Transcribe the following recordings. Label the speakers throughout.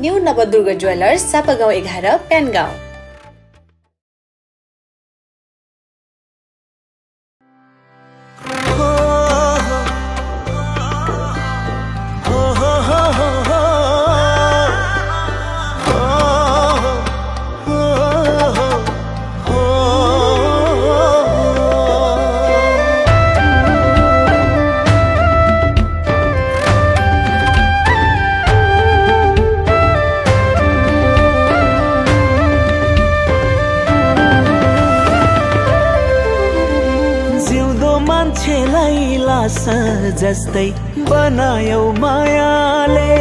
Speaker 1: New Navadurga jewellers, Sapagaun 11, Pyangaun.
Speaker 2: जस्तै बनायौ मायाले,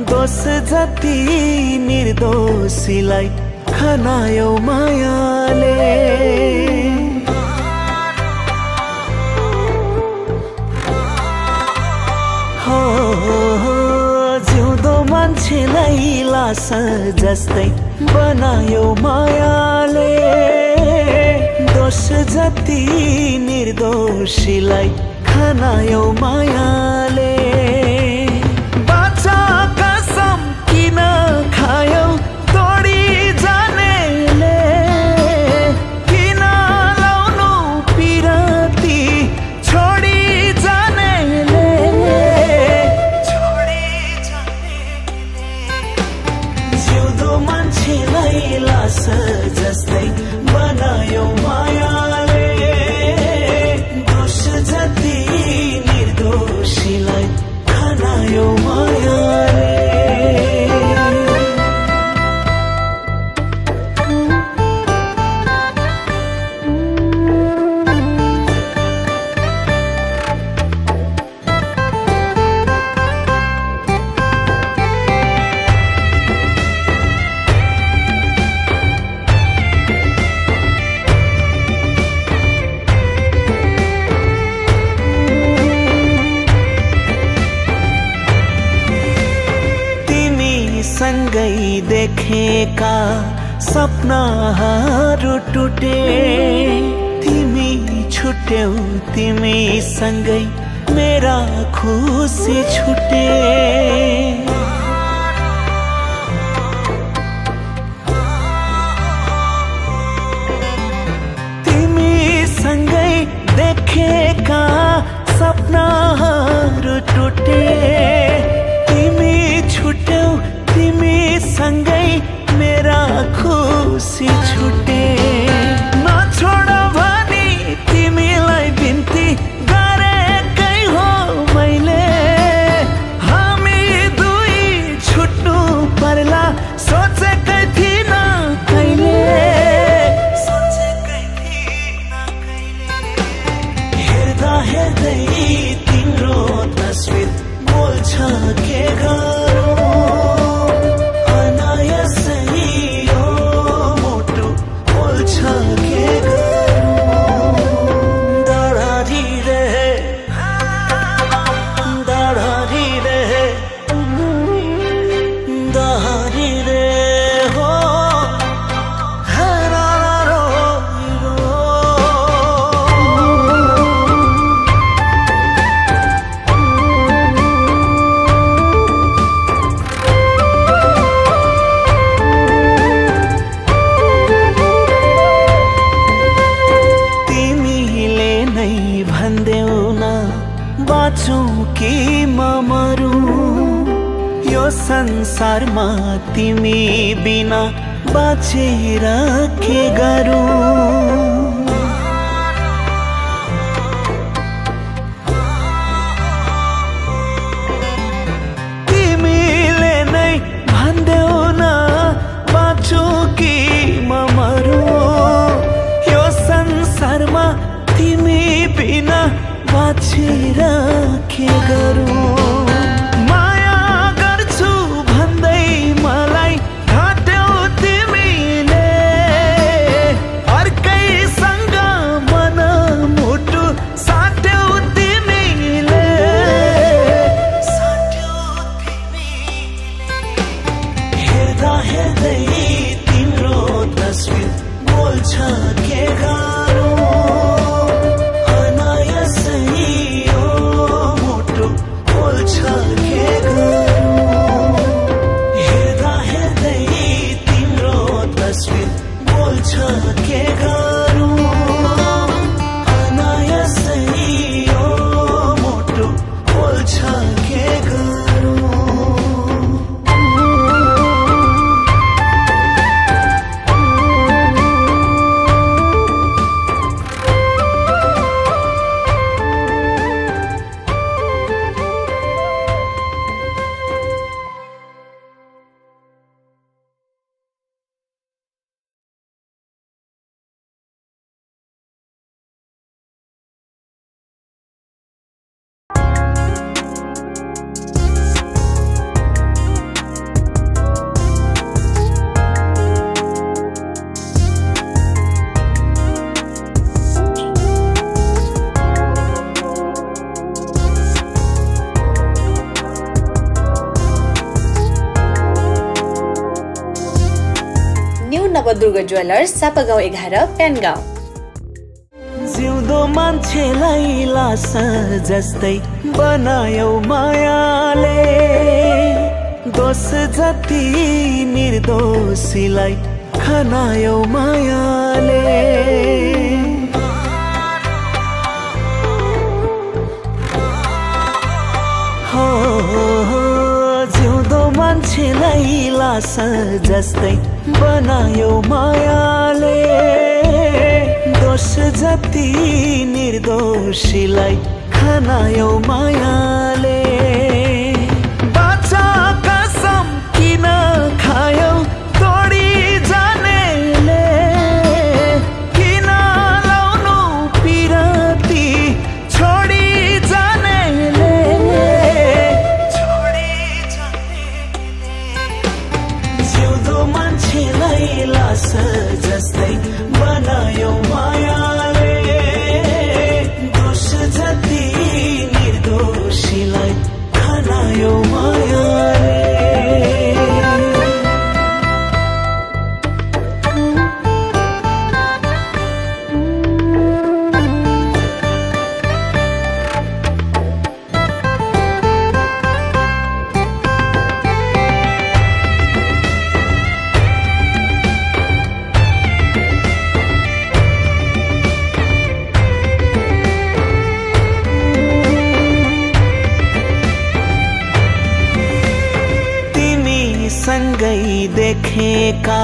Speaker 2: दोष जति निर्दोषीलाई खनायौ मायाले। हो जिउँदो मान्छेलाई लास जस्तै बनायौ मायाले, दोष जति निर्दोषीलाई खनायौ मायाले। बाचा कसम किन खायौ तोडी जानेले, किन लाउनु पिराती छोडी जानेले, छोडी जानेले। जिउँदो मान्छेलाई लास जस्तै बनायौ मायाले, दोष जति निर्दोषीलाई खनायौ मायाले। सँगै देखेका सपनाहरू टुटे, तिमी छुट्यौ तिमी सँगै मेरा खुसी छुटे। तिमी सँगै देखेका सपनाहरू टुटे, तिमी छुट्यौ तिमी सँगै मेरा खुसी छुटे। नछोड भनी तिमीलाई बिन्ती गरेकै हो मैले, हामी दुई छुट्नु पर्ला सोचेकै थिइन कहिले, सोचेकै थिइन कहिले। हेर्दा हेर्दै तिम्रो तस्बिर बोल्छ के गरौँ, संसारमा तिमी बिना बाँचेर के गरौँ। तिमीले नै भन्देऊ न बाँचु कि म मरौँ, यो संसारमा तिमी बिना बाँचेर के गरौँ।
Speaker 1: नवदुर्ग ज्वेलर्स सापागाउँ 11 प्यानगाउँ।
Speaker 2: जिउँदो मान्छेलाई लासा जस्तै बनायौ मायाले, दोष जति निर्दोषीलाई खनायौ मायाले। हो जिउँदो मान्छेलाई लासा जस्तै बनायौ मायाले, दोष जति निर्दोषीलाई खनायौ मायाले। बाचा कसम किन खायौ तोडी जानेले, किन लाउनु पिराती छोडी जानेले, छोडी जानेले। जिउँदो मान्छेलाई लासा जस्तै बनायौ मायाले, दोष जति निर्दोषीलाई खनायौ मायाले। सँगै देखेका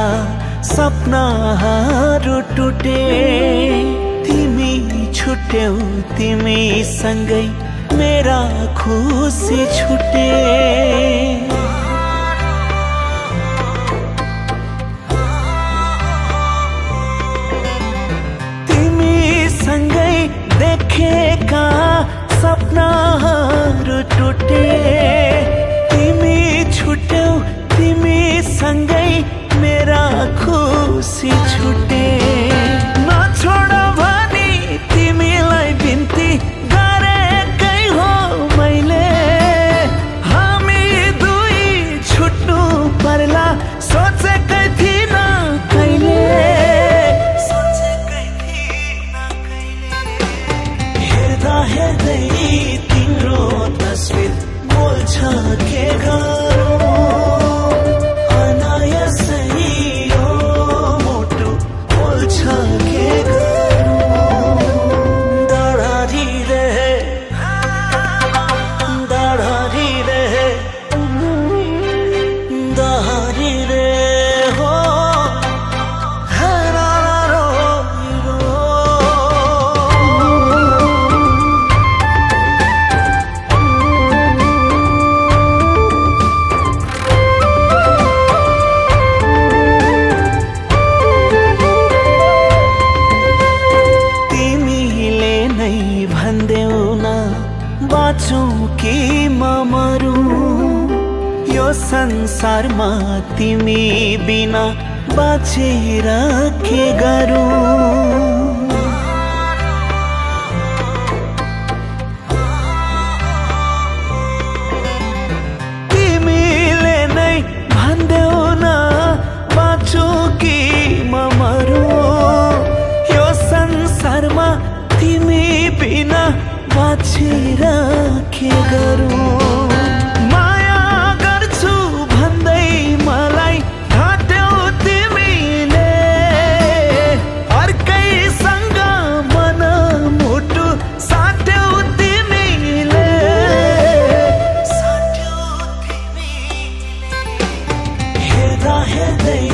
Speaker 2: सपनाहरू टुटे, तिमी छुट्यौ तिमी सँगै मेरा खुसी छुटे। तिमी सँगै देखेका सपनाहरू टुटे, तिमी छुट्यौ तिमी सँगै मेरा खुसी छुटे। नछोड भनी तिमीलाई बिन्ती गरेकै हो मैले, हामी दुई छुट्नु पर्ला सोचेकै थिइन कहिले, सोचेकै थिइन कहिले। हेर्दा हेर्दै तिम्रो तस्बिर बोल्छ के गरौँ, संसारमा तिमी बिना बाँचेर के गरौँ। तिमीले नै भन्देऊ न बाँचु कि म मरौँ, यो संसारमा तिमी बिना बाँचेर के गरौँ। हेर्दै